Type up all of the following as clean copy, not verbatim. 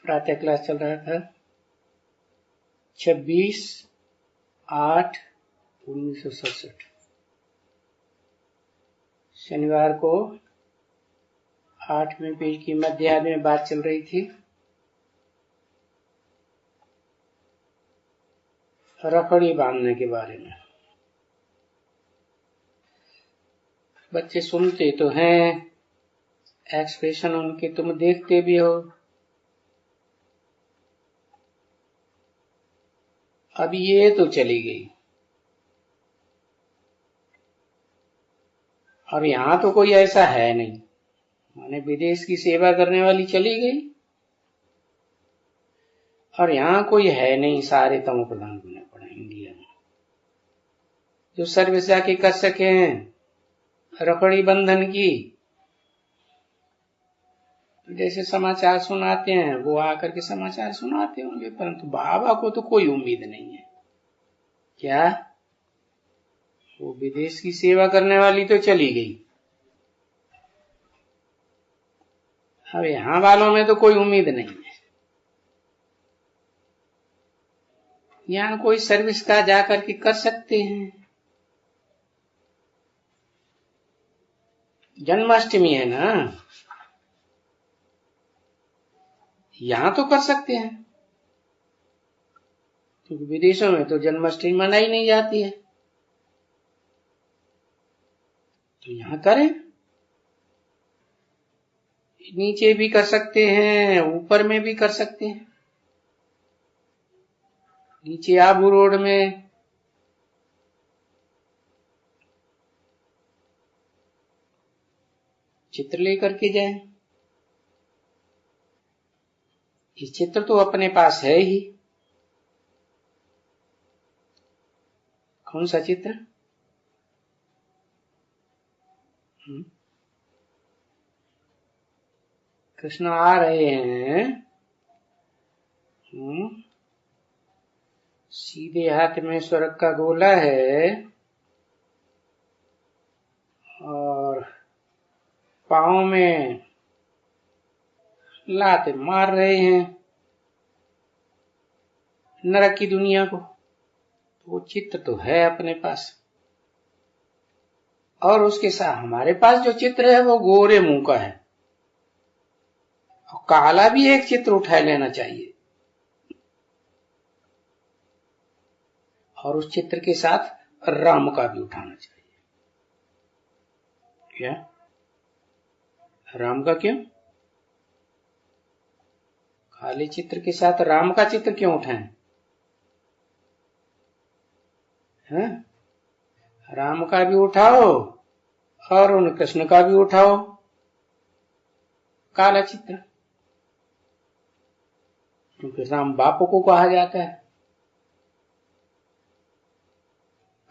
प्रातः क्लास चल रहा था 26/8/1967। शनिवार को 8वें पेज की मध्याह्न में बात चल रही थी रखड़ी बांधने के बारे में। बच्चे सुनते तो हैं, एक्सप्रेशन उनके तुम देखते भी हो। अब ये तो चली गई और यहां तो कोई ऐसा है नहीं, माने विदेश की सेवा करने वाली चली गई और यहां कोई है नहीं, सारे तमो प्रधान होने पड़े इंडिया में। जो सर्विस जाके कर सके हैं रखड़ी बंधन की, जैसे समाचार सुनाते हैं वो आकर के समाचार सुनाते होंगे, परंतु बाबा को तो कोई उम्मीद नहीं है। क्या वो विदेश की सेवा करने वाली तो चली गई, अब यहां वालों में तो कोई उम्मीद नहीं है। यहां कोई सर्विस का जाकर के कर सकते हैं। जन्माष्टमी है ना, यहां तो कर सकते हैं, क्योंकि विदेशों में तो जन्माष्टमी मनाई नहीं जाती है, तो यहां करें। नीचे भी कर सकते हैं, ऊपर में भी कर सकते हैं। नीचे आबू रोड में चित्र लेकर के जाएं। ये चित्र तो अपने पास है ही। कौन सा चित्र? कृष्ण आ रहे हैं, सीधे हाथ में स्वर्ग का गोला है और पांव में लाते मार रहे हैं नरक की दुनिया को। वो चित्र तो है अपने पास, और उसके साथ हमारे पास जो चित्र है वो गोरे मुंह का है, और काला भी एक चित्र उठा लेना चाहिए, और उस चित्र के साथ राम का भी उठाना चाहिए। क्या राम का? क्यों काले चित्र के साथ राम का चित्र क्यों उठाएं? है? राम का भी उठाओ और उन कृष्ण का भी उठाओ काला चित्र, क्योंकि राम बाप को कहा जाता है,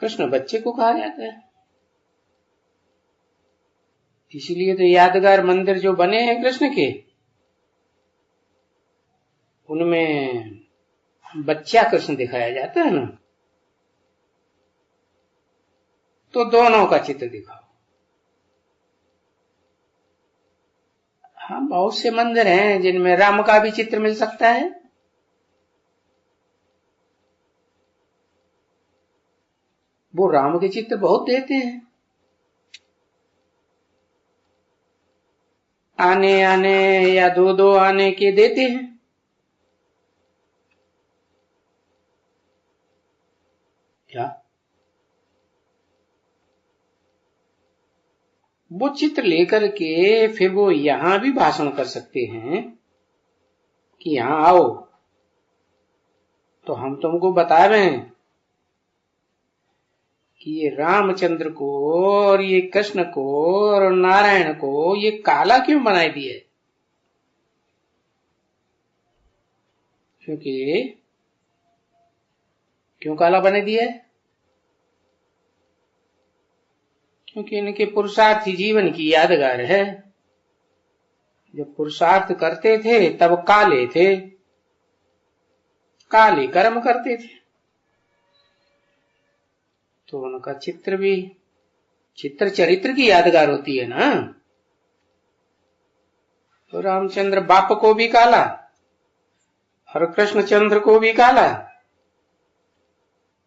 कृष्ण बच्चे को कहा जाता है। इसीलिए तो यादगार मंदिर जो बने हैं कृष्ण के, उनमें बच्चा कृष्ण दिखाया जाता है ना, तो दोनों का चित्र दिखाओ। हाँ, बहुत से मंदिर हैं जिनमें राम का भी चित्र मिल सकता है, वो राम के चित्र बहुत देते हैं। आने आने या दो दो आने के देते हैं। क्या वो चित्र लेकर के फिर वो यहां भी भाषण कर सकते हैं कि यहां आओ तो हम तुमको बता रहे हैं कि ये रामचंद्र को और ये कृष्ण को और नारायण को ये काला क्यों बनाई दिए। क्यों काला बना दिया? क्योंकि इनके पुरुषार्थी जीवन की यादगार है। जब पुरुषार्थ करते थे तब काले थे, काले कर्म करते थे, तो उनका चित्र भी, चित्र चरित्र की यादगार होती है ना। तो रामचंद्र बाप को भी काला और कृष्णचंद्र को भी काला,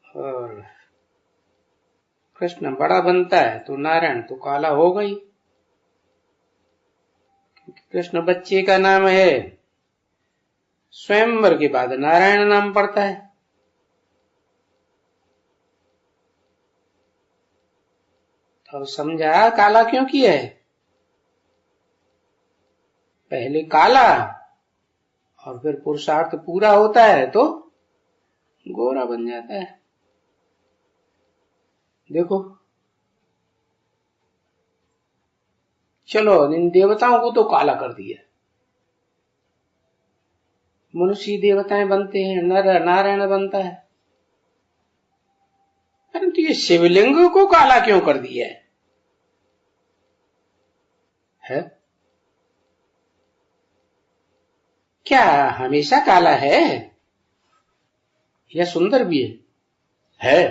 और कृष्ण बड़ा बनता है तो नारायण तो काला होगा ही, क्योंकि कृष्ण बच्चे का नाम है, स्वयंवर के बाद नारायण नाम पड़ता है। तो समझा काला क्यों किया है? पहले काला और फिर पुरुषार्थ पूरा होता है तो गोरा बन जाता है। देखो, चलो इन देवताओं को तो काला कर दिया, मनुष्य देवताएं बनते हैं, नर नारायण बनता है, परंतु ये शिवलिंग को काला क्यों कर दिया है? क्या हमेशा काला है या सुंदर भी है?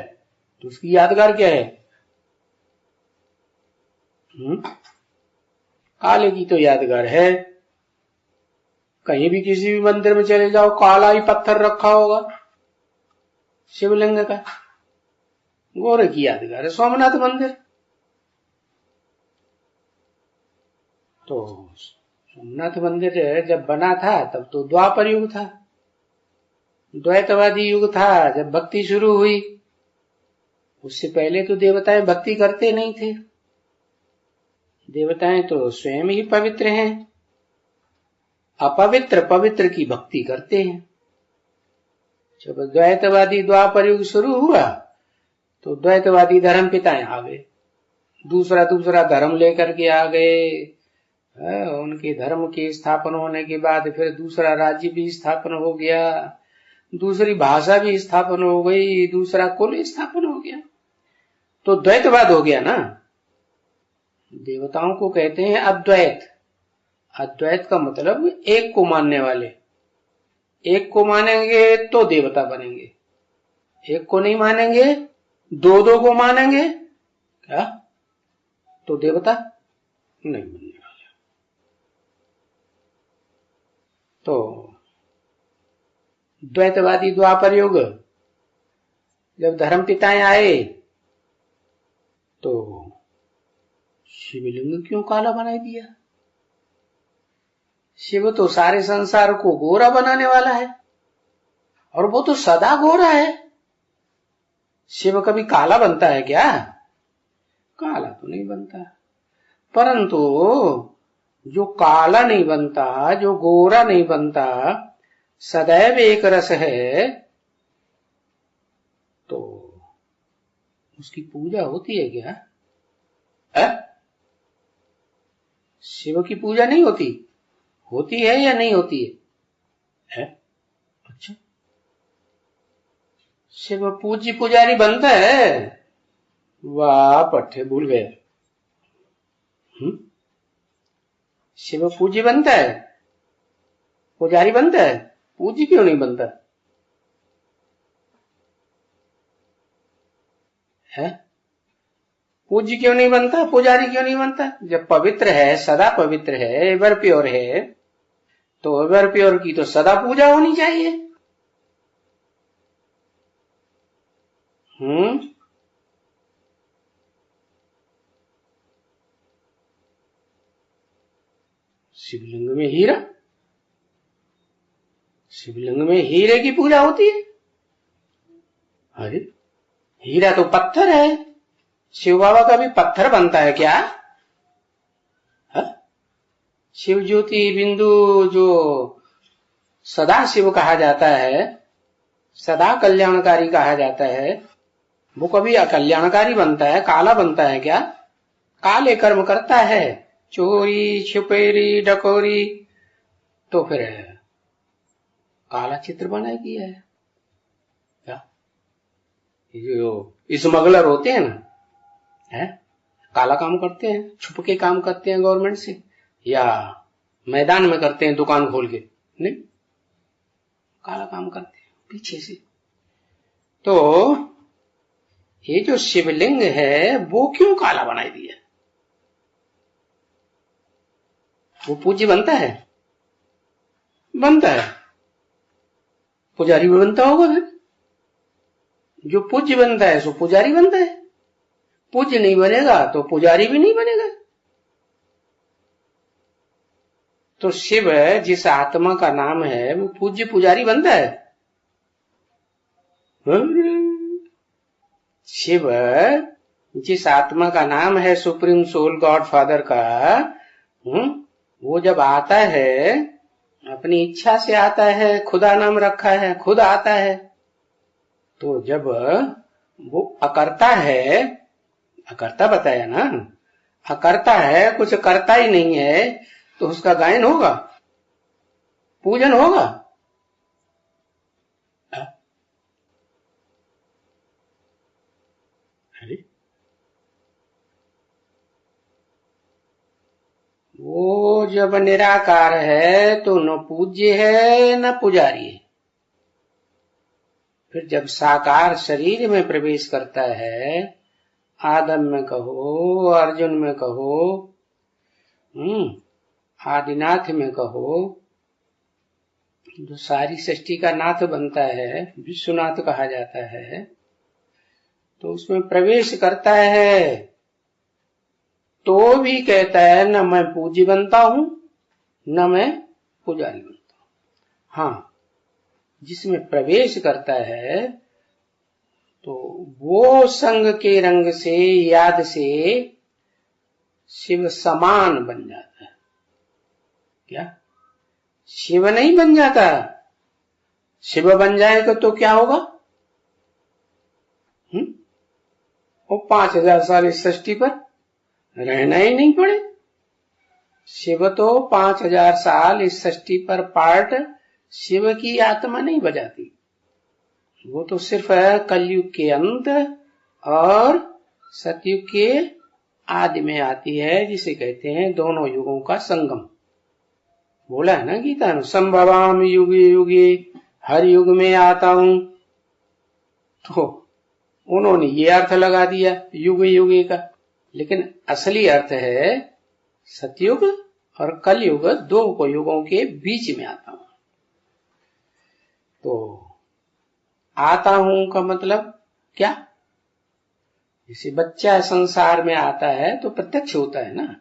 तो उसकी यादगार क्या है? काले की तो यादगार है। कहीं भी किसी भी मंदिर में चले जाओ, काला ही पत्थर रखा होगा शिवलिंग का। गोरे की यादगार है सोमनाथ मंदिर। तो सोमनाथ मंदिर जब बना था तब तो द्वापर युग था, द्वैतवादी युग था, जब भक्ति शुरू हुई। उससे पहले तो देवताएं भक्ति करते नहीं थे। देवताएं तो स्वयं ही पवित्र हैं, अपवित्र पवित्र की भक्ति करते हैं। जब द्वैतवादी द्वापर युग शुरू हुआ तो द्वैतवादी धर्म पिताएं आ गए, दूसरा दूसरा धर्म लेकर के आ गए। उनके धर्म के स्थापन होने के बाद फिर दूसरा राज्य भी स्थापन हो गया, दूसरी भाषा भी स्थापन हो गई, दूसरा कुल स्थापन हो गया, तो द्वैतवाद हो गया ना। देवताओं को कहते हैं अद्वैत। अद्वैत का मतलब एक को मानने वाले। एक को मानेंगे तो देवता बनेंगे, एक को नहीं मानेंगे, दो दो को मानेंगे क्या तो देवता नहीं बनने वाले। तो द्वैतवादी द्वापर युग जब धर्म पिताएं आए तो शिवलिंग क्यों काला बनाई दिया? शिव तो सारे संसार को गोरा बनाने वाला है, और वो तो सदा गोरा है। शिव कभी काला बनता है क्या? काला तो नहीं बनता, परंतु जो काला नहीं बनता, जो गोरा नहीं बनता, सदैव एक रस है, तो उसकी पूजा होती है क्या? शिव की पूजा नहीं होती? होती है या नहीं होती है? अच्छा, शिव पूज्य पुजारी बनता है? वाह पट्टे भूल गए। शिव पूज्य बनता है, पुजारी बनता है, पूज्य क्यों नहीं बनता है? पूज्य क्यों नहीं बनता, पुजारी क्यों नहीं बनता? जब पवित्र है, सदा पवित्र है, एवर प्योर है, तो एवर प्योर की तो सदा पूजा होनी चाहिए। शिवलिंग में हीरा, शिवलिंग में हीरे की पूजा होती है? अरे हीरा तो पत्थर है, शिव बाबा का भी पत्थर बनता है क्या? शिव ज्योति बिंदु जो सदा शिव कहा जाता है, सदा कल्याणकारी कहा जाता है, वो कभी अकल्याणकारी बनता है, काला बनता है क्या? काले कर्म करता है, चोरी छुपेरी डकोरी, तो फिर काला चित्र बनाई दिया है क्या? जो स्मगलर होते हैं ना, है काला काम करते हैं, छुप के काम करते हैं गवर्नमेंट से, या मैदान में करते हैं दुकान खोल के, नहीं काला काम करते हैं पीछे से। तो ये जो शिवलिंग है वो क्यों काला बनाई दिया? वो पूज्य बनता है? बनता है। पुजारी भी बनता होगा फिर। जो पूज्य बनता है सो पुजारी बनता है, पूज्य नहीं बनेगा तो पुजारी भी नहीं बनेगा। तो शिव जिस आत्मा का नाम है वो पूज्य पुजारी बनता है। शिव जिस आत्मा का नाम है सुप्रीम सोल गॉड फादर का, वो जब आता है अपनी इच्छा से आता है, खुदा नाम रखा है, खुद आता है। तो जब वो अकर्ता है, अकर्ता बताया ना, अकर्ता है, कुछ करता ही नहीं है, तो उसका गायन होगा, पूजन होगा। अरे वो जब निराकार है तो न पूज्य है न पुजारी है। फिर जब साकार शरीर में प्रवेश करता है, आदम में कहो, अर्जुन में कहो, आदिनाथ में कहो, जो सारी सृष्टि का नाथ बनता है, विश्वनाथ कहा जाता है, तो उसमें प्रवेश करता है तो भी कहता है न मैं पूज्य बनता हूं न मैं पुजारी बनता हूं। हाँ, जिसमें प्रवेश करता है तो वो संग के रंग से, याद से शिव समान बन जाता है। क्या शिव नहीं बन जाता? शिव बन जाएगा तो क्या होगा? वो 5000 साल इस सृष्टि पर रहना ही नहीं पड़े। शिव तो 5000 साल इस सृष्टि पर पार्ट शिव की आत्मा नहीं बजाती, वो तो सिर्फ कलयुग के अंत और सतयुग के आदि में आती है, जिसे कहते हैं दोनों युगों का संगम। बोला है ना गीता में, संभवाम युगे युगे, हर युग में आता हूं। तो उन्होंने ये अर्थ लगा दिया युग युगे का, लेकिन असली अर्थ है सतयुग और कलयुग, दो युगों के बीच में आता हूं। तो आता हूं का मतलब क्या? जैसे बच्चा संसार में आता है तो प्रत्यक्ष होता है ना,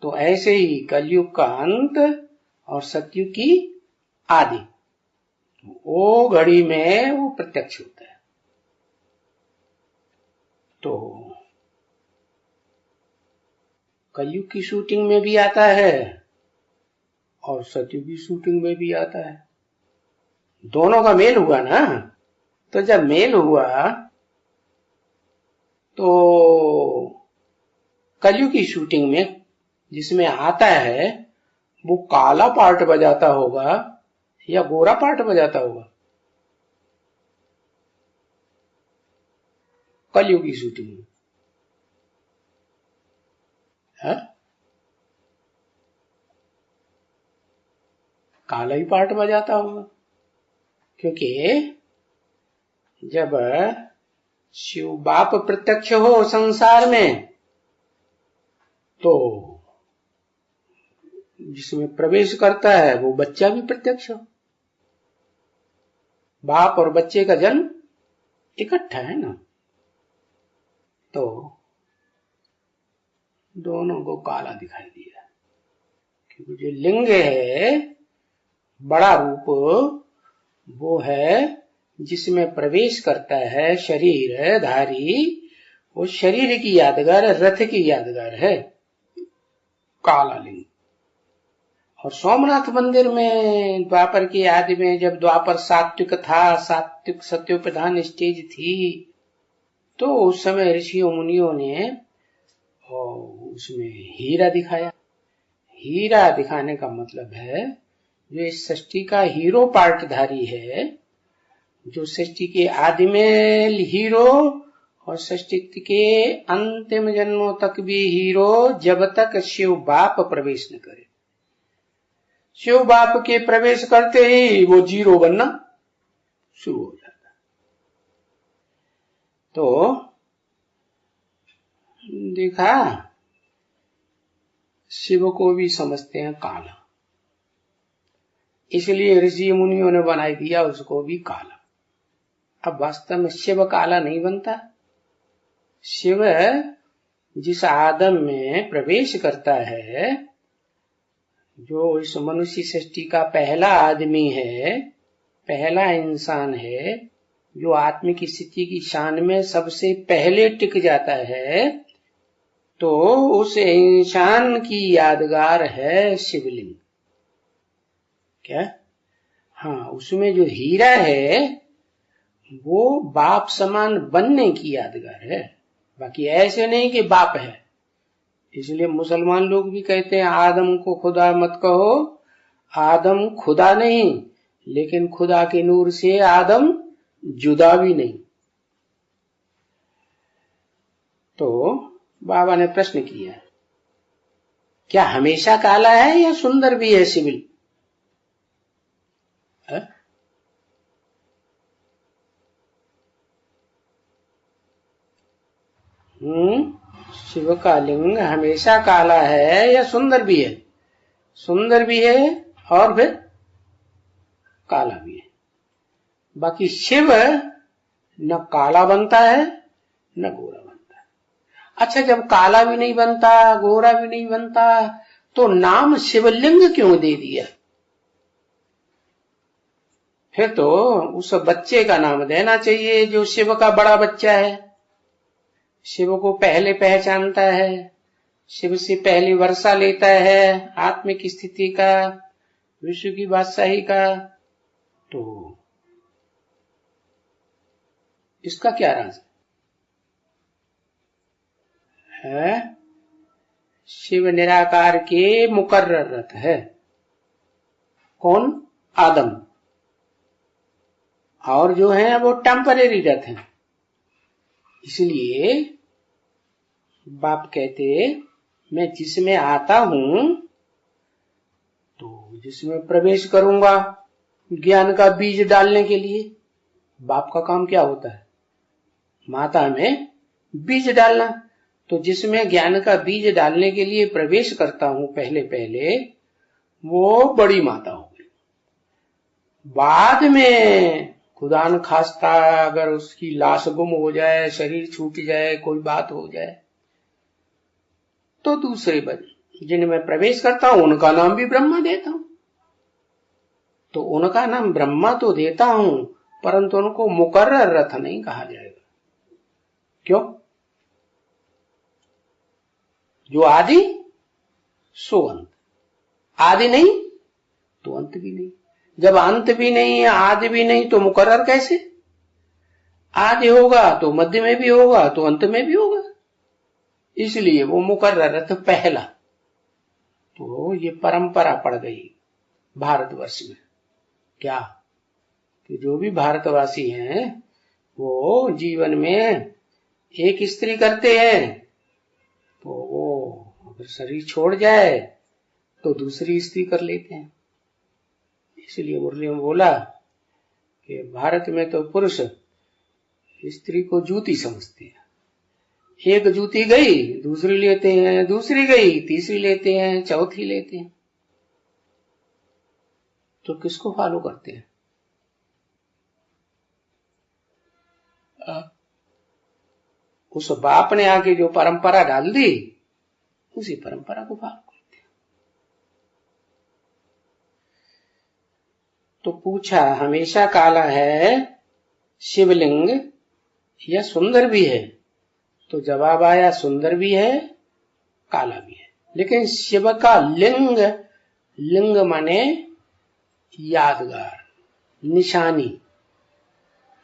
तो ऐसे ही कलयुग का अंत और सतयुग की आदि, वो घड़ी में वो प्रत्यक्ष होता है। तो कलयुग की शूटिंग में भी आता है और सतयुग की शूटिंग में भी आता है, दोनों का मेल हुआ ना। तो जब मेल हुआ तो कलयुग की शूटिंग में जिसमें आता है वो काला पार्ट बजाता होगा या गोरा पार्ट बजाता होगा? कलयुग की शूटिंग में है काला ही पार्ट बजाता होगा, क्योंकि जब शिव बाप प्रत्यक्ष हो संसार में तो जिसमें प्रवेश करता है वो बच्चा भी प्रत्यक्ष हो। बाप और बच्चे का जन्म इकट्ठा है ना, तो दोनों को काला दिखाई दिया, क्योंकि जो लिंग है, बड़ा रूप, वो है जिसमें प्रवेश करता है शरीर धारी, वो शरीर की यादगार, रथ की यादगार है काला लिंग। और सोमनाथ मंदिर में द्वापर की आदि में जब द्वापर सात्विक था, सात्विक सत्योप्रधान स्टेज थी, तो उस समय ऋषियों मुनियों ने उसमें हीरा दिखाया। हीरा दिखाने का मतलब है जो इस सृष्टि का हीरो पार्टधारी है, जो सृष्टि के आदि में हीरो और सृष्टि के अंतिम जन्मों तक भी हीरो, जब तक शिव बाप प्रवेश न करे। शिव बाप के प्रवेश करते ही वो जीरो बनना शुरू हो जाता। तो देखा, शिव को भी समझते हैं काला, इसलिए ऋषि मुनियों ने बना दिया उसको भी काला। अब वास्तव में शिव काला नहीं बनता। शिव जिस आदम में प्रवेश करता है, जो इस मनुष्य सृष्टि का पहला आदमी है, पहला इंसान है, जो आत्मिक स्थिति की शान में सबसे पहले टिक जाता है, तो उस इंसान की यादगार है शिवलिंग। क्या? हाँ, उसमें जो हीरा है वो बाप समान बनने की यादगार है, बाकी ऐसे नहीं कि बाप है। इसलिए मुसलमान लोग भी कहते हैं आदम को खुदा मत कहो, आदम खुदा नहीं, लेकिन खुदा के नूर से आदम जुदा भी नहीं। तो बाबा ने प्रश्न किया, क्या हमेशा काला है या सुंदर भी है शिवलिंग? शिव का लिंग हमेशा काला है या सुंदर भी है? सुंदर भी है और फिर काला भी है। बाकी शिव न काला बनता है न गोरा बनता है। अच्छा, जब काला भी नहीं बनता, गोरा भी नहीं बनता, तो नाम शिवलिंग क्यों दे दिया? फिर तो उस बच्चे का नाम देना चाहिए जो शिव का बड़ा बच्चा है, शिव को पहले पहचानता है, शिव से पहली वर्षा लेता है आत्मिक स्थिति का, विश्व की बादशाही का। तो इसका क्या राज है? शिव निराकार के मुकर्रर रथ है। कौन? आदम। और जो है वो टेम्परेरी रथ है। इसलिए बाप कहते, मैं जिसमें आता हूं तो जिसमें प्रवेश करूंगा ज्ञान का बीज डालने के लिए। बाप का काम क्या होता है? माता में बीज डालना। तो जिसमें ज्ञान का बीज डालने के लिए प्रवेश करता हूं पहले पहले, वो बड़ी माता हो गई। बाद में खुदा न खास्ता अगर उसकी लाश गुम हो जाए, शरीर छूट जाए, कोई बात हो जाए, तो दूसरे बच्चे जिनमें प्रवेश करता हूं उनका नाम भी ब्रह्मा देता हूं। तो उनका नाम ब्रह्मा तो देता हूं, परंतु उनको मुकर्रर रथ नहीं कहा जाएगा। क्यों? जो आदि सो अंत। आदि नहीं तो अंत भी नहीं। जब अंत भी नहीं, आदि भी नहीं, तो मुकर्रर कैसे? आदि होगा तो मध्य में भी होगा, तो अंत में भी होगा। इसलिए वो मुकर्रर रथ पहला। तो ये परंपरा पड़ गई भारतवर्ष में। क्या कि जो भी भारतवासी हैं वो जीवन में एक स्त्री करते हैं, तो वो अगर शरीर छोड़ जाए तो दूसरी स्त्री कर लेते हैं। इसलिए मुरली में बोला कि भारत में तो पुरुष स्त्री को जूती समझते हैं। एक जूती गई, दूसरी लेते हैं, दूसरी गई, तीसरी लेते हैं, चौथी लेते हैं। तो किसको फॉलो करते हैं? उस बाप ने आके जो परंपरा डाल दी, उसी परंपरा को फॉलो करते हैं। तो पूछा, हमेशा काला है शिवलिंग या सुंदर भी है? तो जवाब आया, सुंदर भी है, काला भी है। लेकिन शिव का लिंग, लिंग माने यादगार, निशानी,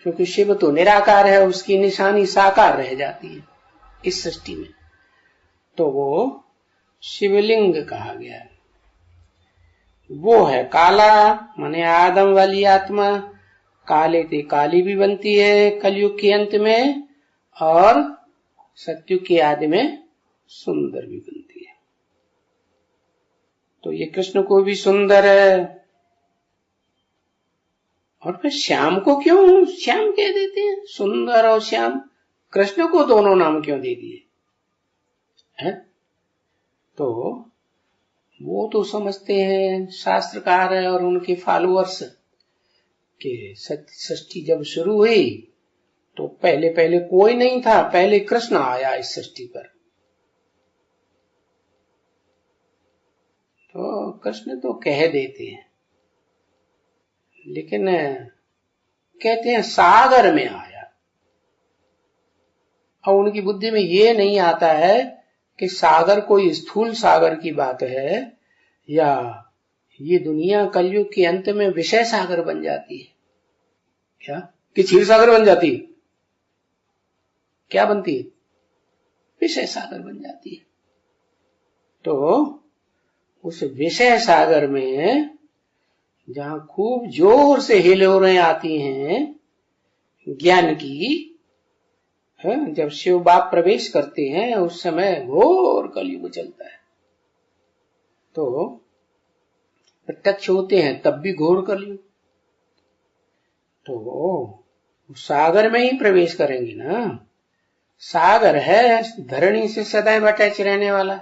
क्योंकि शिव तो निराकार है, उसकी निशानी साकार रह जाती है इस सृष्टि में, तो वो शिवलिंग कहा गया है। वो है काला, माने आदम वाली आत्मा काले ते काली भी बनती है कलयुग के अंत में, और सत्युग के आदि में सुंदर भी बनती है। तो ये कृष्ण को भी सुंदर है। और फिर श्याम को क्यों श्याम कह देते हैं? सुंदर और श्याम, कृष्ण को दोनों नाम क्यों दे दिए हैं? तो वो तो समझते हैं शास्त्रकार और उनके फॉलोअर्स कि सृष्टि जब शुरू हुई तो पहले पहले कोई नहीं था, पहले कृष्ण आया इस सृष्टि पर। तो कृष्ण तो कह देते हैं, लेकिन कहते हैं सागर में आया। और उनकी बुद्धि में ये नहीं आता है कि सागर कोई स्थूल सागर की बात है, या ये दुनिया कलयुग के अंत में विषय सागर बन जाती है क्या, कि क्षीर सागर बन जाती है? क्या बनती है? विषय सागर बन जाती है। तो उस विषय सागर में जहां खूब जोर से हिलोरें आती हैं ज्ञान की, जब शिव बाप प्रवेश करते हैं उस समय घोर कलयुग चलता है। तो प्रत्यक्ष होते हैं तब भी घोर कलयुग। तो सागर में ही प्रवेश करेंगे ना। सागर है धरणी से सदैव अटैच रहने वाला,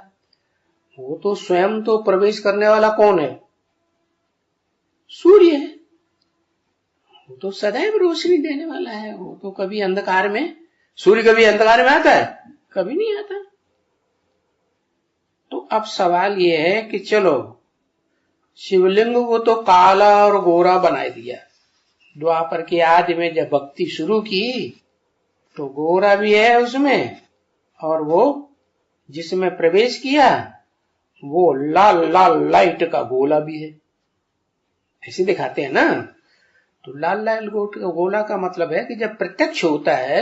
वो तो स्वयं तो प्रवेश करने वाला कौन है? सूर्य है। वो तो सदैव रोशनी देने वाला है, वो तो कभी अंधकार में, सूर्य कभी अंधकार में आता है? कभी नहीं आता। तो अब सवाल ये है कि चलो शिवलिंग को तो काला और गोरा बना दिया, द्वापर के आदि में जब भक्ति शुरू की तो गोरा भी है उसमें, और वो जिसमें प्रवेश किया वो लाल लाल लाइट का गोला भी है। ऐसे दिखाते हैं ना। तो लाल लाल गोला का मतलब है कि जब प्रत्यक्ष होता है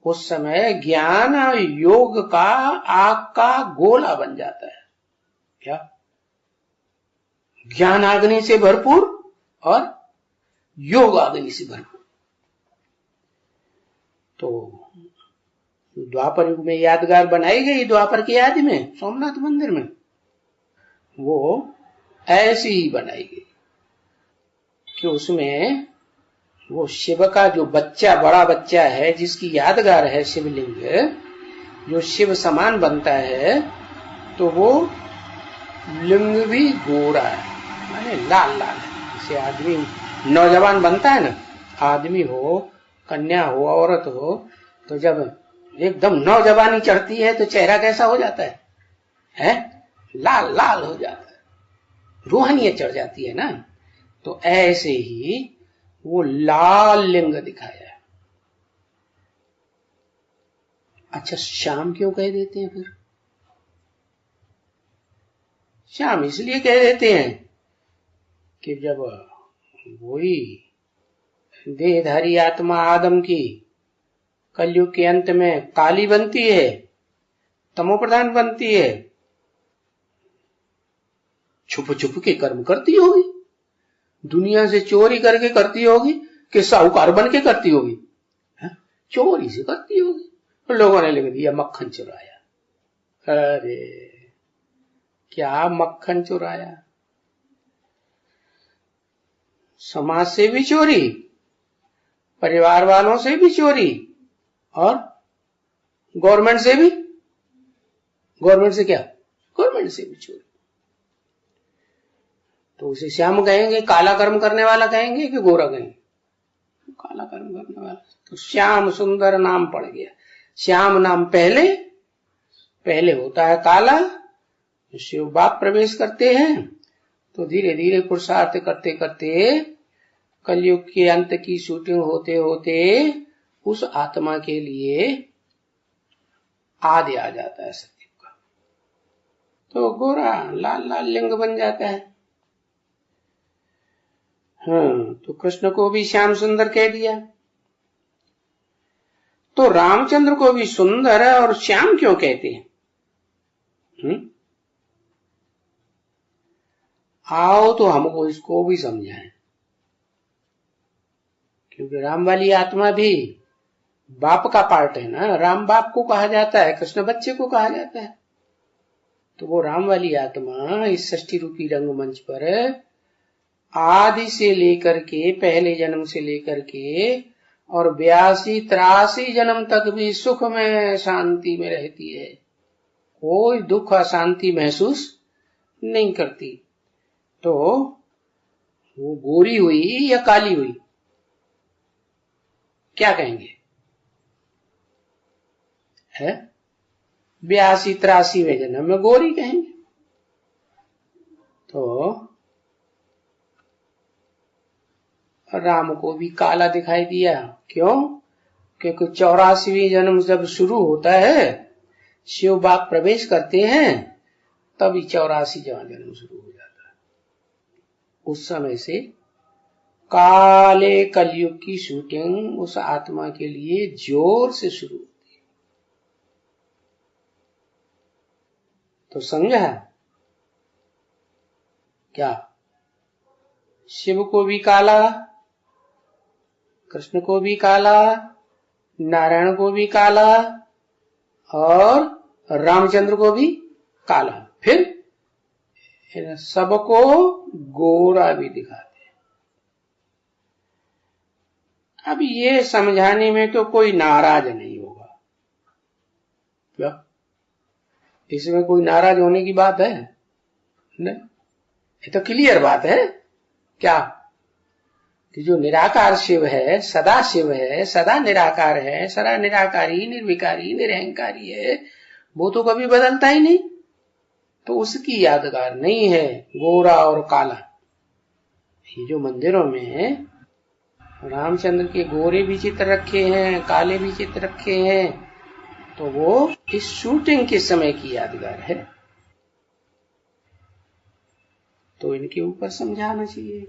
उस समय ज्ञान योग का आग का गोला बन जाता है। क्या? ज्ञान अग्नि से भरपूर और योग अग्नि से भरपूर। तो द्वापर युग में यादगार बनाई गई द्वापर की याद में सोमनाथ मंदिर में, वो ऐसी ही बनाई गई कि उसमें वो शिव का जो बच्चा, बड़ा बच्चा है जिसकी यादगार है शिवलिंग, जो शिव समान बनता है, तो वो लिंग भी गोरा है, माने लाल लाल है। जैसे आदमी नौजवान बनता है ना, आदमी हो, कन्या हो, औरत हो, तो जब एकदम नौजवानी चढ़ती है तो चेहरा कैसा हो जाता है? लाल लाल हो जाता है, रूहानियत चढ़ जाती है ना। तो ऐसे ही वो लाल लिंग दिखाया है। अच्छा, श्याम क्यों कह देते हैं फिर? श्याम इसलिए कह देते हैं कि जब वही देहधारी आत्मा आदम की कलयुग के अंत में काली बनती है, तमोप्रधान बनती है, छुप छुप के कर्म करती होगी, दुनिया से चोरी करके करती होगी कि साहूकार बन के करती होगी? चोरी से करती होगी। तो लोगों ने लिख दिया मक्खन चुराया। अरे क्या मक्खन चुराया? समाज से भी चोरी, परिवार वालों से भी चोरी, और गवर्नमेंट से भी। गवर्नमेंट से क्या? गवर्नमेंट से भी चोरी। तो उसे श्याम कहेंगे, काला कर्म करने वाला कहेंगे कि गोरा कहेंगे? काला कर्म करने वाला। तो श्याम सुंदर नाम पड़ गया। श्याम नाम पहले होता है काला। शिव बाप प्रवेश करते हैं तो धीरे धीरे पुरुषार्थ करते करते कलयुग के अंत की शूटिंग होते होते उस आत्मा के लिए आदि आ जाता है सत्य का, तो गोरा लाल लाल लिंग बन जाता है। तो कृष्ण को भी श्याम सुंदर कह दिया, तो रामचंद्र को भी सुंदर और श्याम क्यों कहते हैं? आओ तो हमको इसको भी समझाएं, क्योंकि राम वाली आत्मा भी बाप का पार्ट है ना। राम बाप को कहा जाता है, कृष्ण बच्चे को कहा जाता है। तो वो राम वाली आत्मा इस सृष्टि रूपी रंगमंच पर आदि से लेकर के, पहले जन्म से लेकर के और 82-83 जन्म तक भी सुख में शांति में रहती है, कोई दुख अशांति महसूस नहीं करती, तो वो गोरी हुई या काली हुई, क्या कहेंगे? है 82-83वें जन्म में गोरी कहेंगे। तो राम को भी काला दिखाई दिया, क्यों? क्योंकि 84वें जन्म जब शुरू होता है, शिव बाप प्रवेश करते हैं, तभी 84 जन्म शुरू हो जाता है। उस समय से काले कलयुग की शूटिंग उस आत्मा के लिए जोर से शुरू होती है। तो समझा क्या? शिव को भी काला, कृष्ण को भी काला, नारायण को भी काला, और रामचंद्र को भी काला, फिर सबको गोरा भी दिखाते। अब ये समझाने में तो कोई नाराज नहीं होगा, क्या इसमें कोई नाराज होने की बात है? नहीं, ये तो क्लियर बात है। क्या कि जो निराकार शिव है, सदा शिव है, सदा निराकार है, सदा निराकारी, निर्विकारी, निरहंकारी है, वो तो कभी बदलता ही नहीं, तो उसकी यादगार नहीं है गोरा और काला। ये जो मंदिरों में रामचंद्र के गोरे भी चित्र रखे हैं, काले भी चित्र रखे हैं, तो वो इस शूटिंग के समय की यादगार है। तो इनके ऊपर समझाना चाहिए।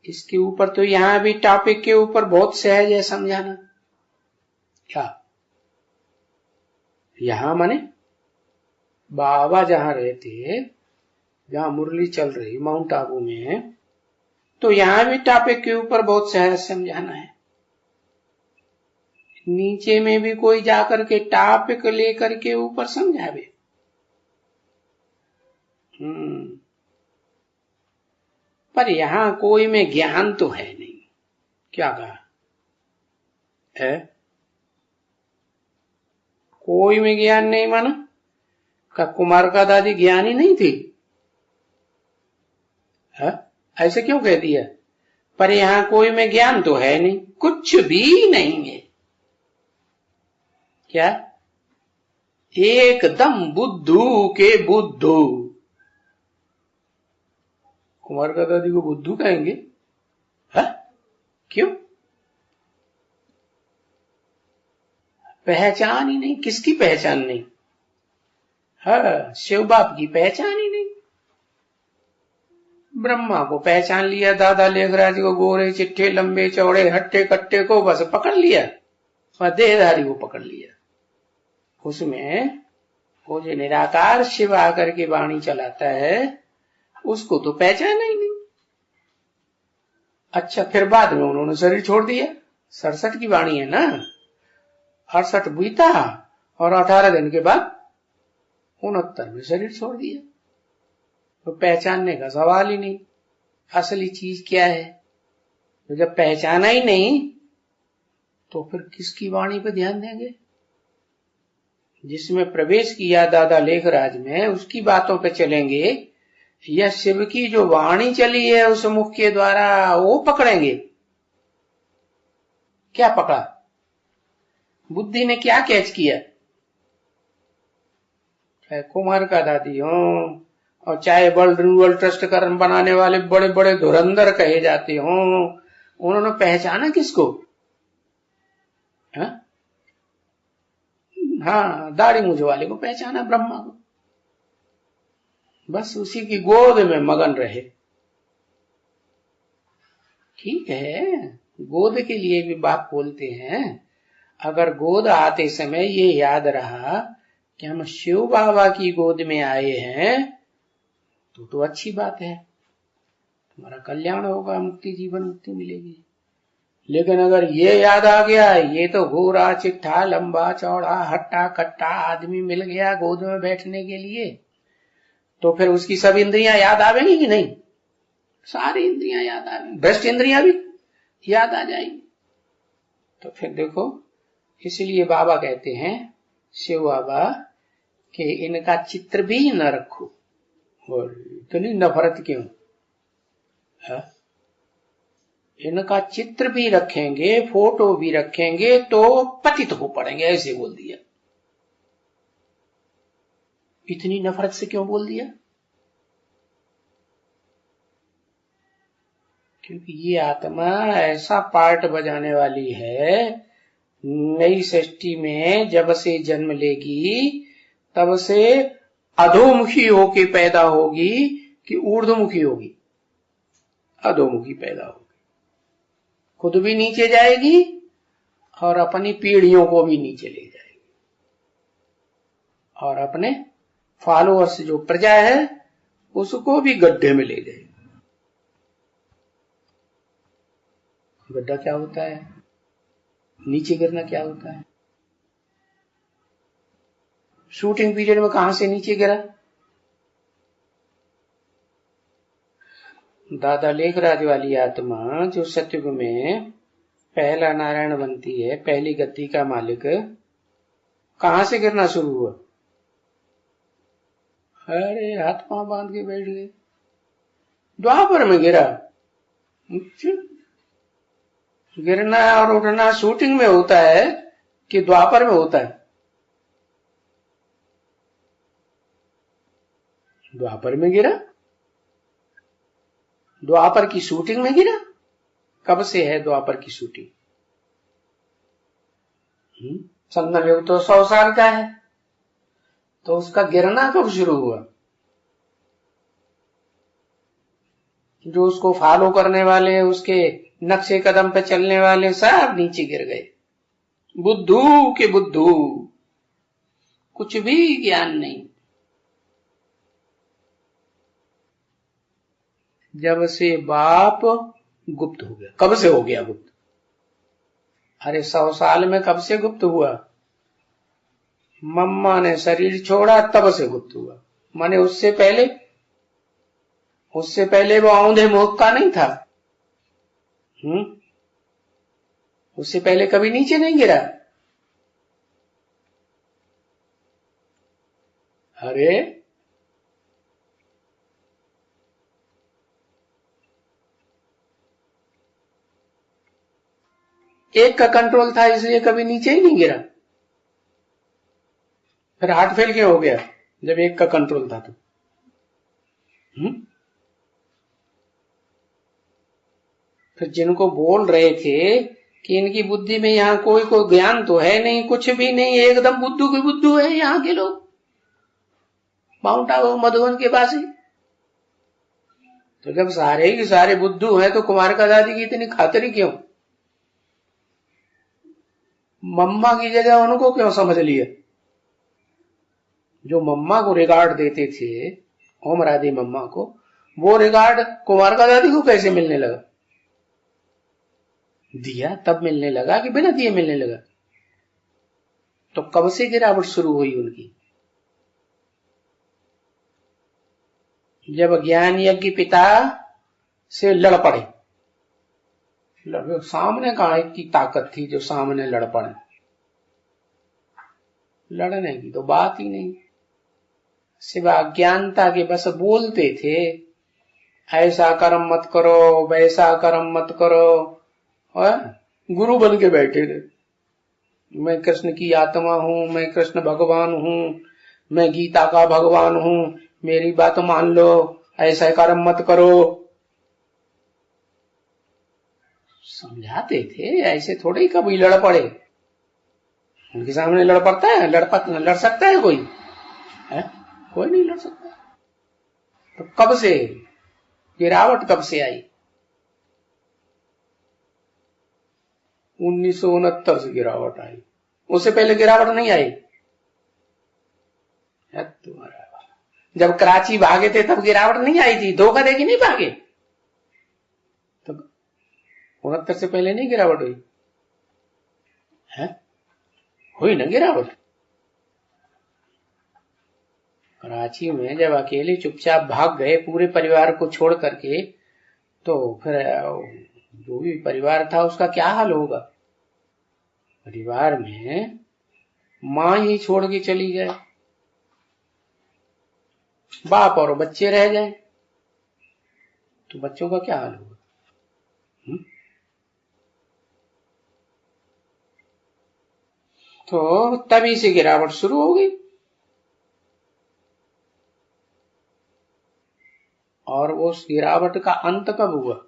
इसके ऊपर तो यहां भी टॉपिक के ऊपर बहुत सहज है समझाना। क्या यहां माने बाबा जहां रहते, जहां मुरली चल रही माउंट आबू में, तो यहां भी टॉपिक के ऊपर बहुत सहज समझाना है। नीचे में भी कोई जाकर के टॉपिक लेकर के ऊपर समझावे। पर यहां कोई में ज्ञान तो है नहीं। क्या कहा है? कोई में ज्ञान नहीं माना? का कुमार का दादी ज्ञानी नहीं थी? है? ऐसे क्यों कह दिया? पर यहां कोई में ज्ञान तो है नहीं, कुछ भी नहीं है। क्या? एकदम बुद्धू के बुद्धू। कुमार का दादी को बुद्धू कहेंगे? है? क्यों? पहचान ही नहीं। किसकी पहचान नहीं? हाँ, शिव बाप की पहचान ही नहीं। ब्रह्मा को पहचान लिया, दादा लेखराज को, गोरे चिट्ठे लंबे चौड़े हट्टे कट्टे को बस पकड़ लिया, और देहधारी को पकड़ लिया। उसमें वो जो निराकार शिव आकर के वाणी चलाता है, उसको तो पहचाना ही नहीं। अच्छा, फिर बाद में उन्होंने शरीर छोड़ दिया। 67 की वाणी है ना, 68 बीता और 18 दिन के बाद 69 में शरीर छोड़ दिया। तो पहचानने का सवाल ही नहीं। असली चीज क्या है? तो जब पहचाना ही नहीं, तो फिर किसकी वाणी पे ध्यान देंगे? जिसमें प्रवेश किया दादा लेखराज में, उसकी बातों पे चलेंगे, या शिव की जो वाणी चली है उस मुख के द्वारा, वो पकड़ेंगे? क्या पकड़ा? बुद्धि ने क्या कैच किया? चाहे कुमार का दादी हो और चाहे वर्ल्ड रूरल ट्रस्ट करण बनाने वाले बड़े बड़े धुरंधर कहे जाते हो, उन्होंने पहचाना किसको? हाँ, दाढ़ी मूछ वाले को पहचाना, ब्रह्मा को। बस उसी की गोद में मगन रहे। ठीक है, गोद के लिए भी बाप बोलते हैं। अगर गोद आते समय ये याद रहा कि हम शिव बाबा की गोद में आए हैं, तो अच्छी बात है, तुम्हारा कल्याण होगा, मुक्ति, जीवन मुक्ति मिलेगी। लेकिन अगर ये याद आ गया, ये तो गोरा चिट्ठा लंबा चौड़ा हट्टा कट्टा आदमी मिल गया गोद में बैठने के लिए, तो फिर उसकी सब इंद्रियां याद आवेंगी कि नहीं? सारी इंद्रियां याद आवेंगी, भ्रष्ट इंद्रियां भी याद आ जाएंगी। तो फिर देखो, इसलिए बाबा कहते हैं, शिव बाबा, कि इनका चित्र भी न रखो। और इतनी नफरत क्यों? है? इनका चित्र भी रखेंगे, फोटो भी रखेंगे तो पतित हो पड़ेंगे, ऐसे बोल दिया। इतनी नफरत से क्यों बोल दिया? क्योंकि ये आत्मा ऐसा पार्ट बजाने वाली है, नई सृष्टि में जब से जन्म लेगी तब से अधोमुखी होके पैदा होगी कि ऊर्ध्वमुखी होगी? अधोमुखी पैदा होगी, खुद भी नीचे जाएगी और अपनी पीढ़ियों को भी नीचे ले जाएगी, और अपने फॉलोअर्स जो प्रजा है उसको भी गड्ढे में ले जाएगी। गड्ढा क्या होता है? नीचे गिरना क्या होता है? शूटिंग पीरियड में कहां से नीचे गिरा? दादा लेखराज वाली आत्मा जो सतयुग में पहला नारायण बनती है, पहली गद्दी का मालिक, कहां से गिरना शुरू हुआ? अरे हाथ पांव बांध के बैठ गए, द्वापर में गिरा। गिरना और उठना शूटिंग में होता है कि द्वापर में होता है? द्वापर में गिरा। द्वापर की शूटिंग में गिरा। कब से है द्वापर की शूटिंग? संगम युग तो 100 साल का है, तो उसका गिरना कब शुरू हुआ? जो उसको फॉलो करने वाले, उसके नक्शे कदम पे चलने वाले सब नीचे गिर गए। बुद्धू के बुद्धू, कुछ भी ज्ञान नहीं। जब से बाप गुप्त हो गया। कब से हो गया गुप्त? अरे 100 साल में कब से गुप्त हुआ? मम्मा ने शरीर छोड़ा तब से गुप्त हुआ। माने उससे पहले वो औंधे मुख का नहीं था। उससे पहले कभी नीचे नहीं गिरा। अरे एक का कंट्रोल था इसलिए कभी नीचे ही नहीं गिरा। फिर हार्ट फेल क्यों हो गया जब एक का कंट्रोल था तो? फिर जिनको बोल रहे थे कि इनकी बुद्धि में यहाँ कोई ज्ञान तो है नहीं, कुछ भी नहीं, एकदम बुद्धू के बुद्धू है यहाँ के लोग, माउंट आबू मधुबन के पास ही। तो जब सारे के सारे बुद्धू हैं तो कुमार का दादी की इतनी खातिरी क्यों? मम्मा की जगह उनको क्यों समझ लिया? जो मम्मा को रिगार्ड देते थे, ओम राधे मम्मा को, वो रिगार्ड कुमार का दादी को कैसे मिलने लगा? दिया तब मिलने लगा कि बिना दिए मिलने लगा? तो कब से गिरावट शुरू हुई उनकी? जब ज्ञान यज्ञ पिता से लड़ पड़े। सामने कहा की ताकत थी जो सामने लड़ पड़े? लड़ने की तो बात ही नहीं, सिवा अज्ञानता के बस बोलते थे ऐसा कर्म मत करो, वैसा कर्म मत करो, और गुरु बन के बैठे थे। मैं कृष्ण की आत्मा हूं, मैं कृष्ण भगवान हूं, मैं गीता का भगवान हूं, मेरी बात मान लो, ऐसा कर्म मत करो। समझाते थे, ऐसे थोड़े ही कभी लड़ पड़े। उनके सामने लड़ पड़ता है? लड़ सकता है कोई? है? कोई नहीं लड़ सकता। तो कब से गिरावट कब से आई? 1969 से गिरावट आई, उससे पहले गिरावट नहीं आई। तुम्हारा जब कराची भागे थे तब गिरावट नहीं आई थी? धोखा दे के नहीं भागे? तो 69 से पहले नहीं गिरावट हुई है? हुई ना गिरावट। कराची में जब अकेले चुपचाप भाग गए पूरे परिवार को छोड़ करके, तो फिर जो भी परिवार था उसका क्या हाल होगा? परिवार में मां ही छोड़ के चली गए, बाप और बच्चे रह जाए तो बच्चों का क्या हाल होगा? तो तभी से गिरावट शुरू हो गई। और वो उस गिरावट का अंत कब हुआ?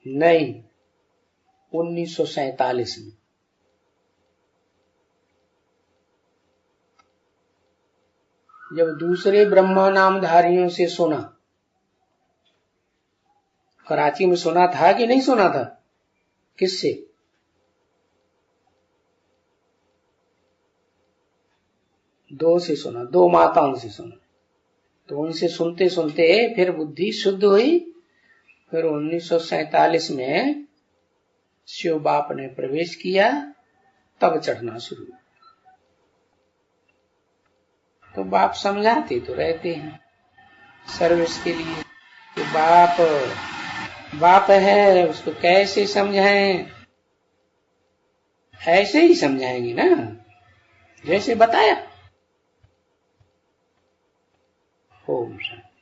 नहीं, 1947 में। जब दूसरे ब्रह्मा नामधारियों से सुना, कराची में सुना था कि नहीं सुना था? किससे? दो से सुना, दो माताओं से सुना। तो उनसे सुनते सुनते फिर बुद्धि शुद्ध हुई। फिर 1947 में शिव बाप ने प्रवेश किया, तब चढ़ना शुरू। तो बाप समझाते तो रहते हैं सर्विस के लिए कि बाप बाप है, उसको कैसे समझाएं? ऐसे ही समझाएंगे ना जैसे बताया। ओम शांति।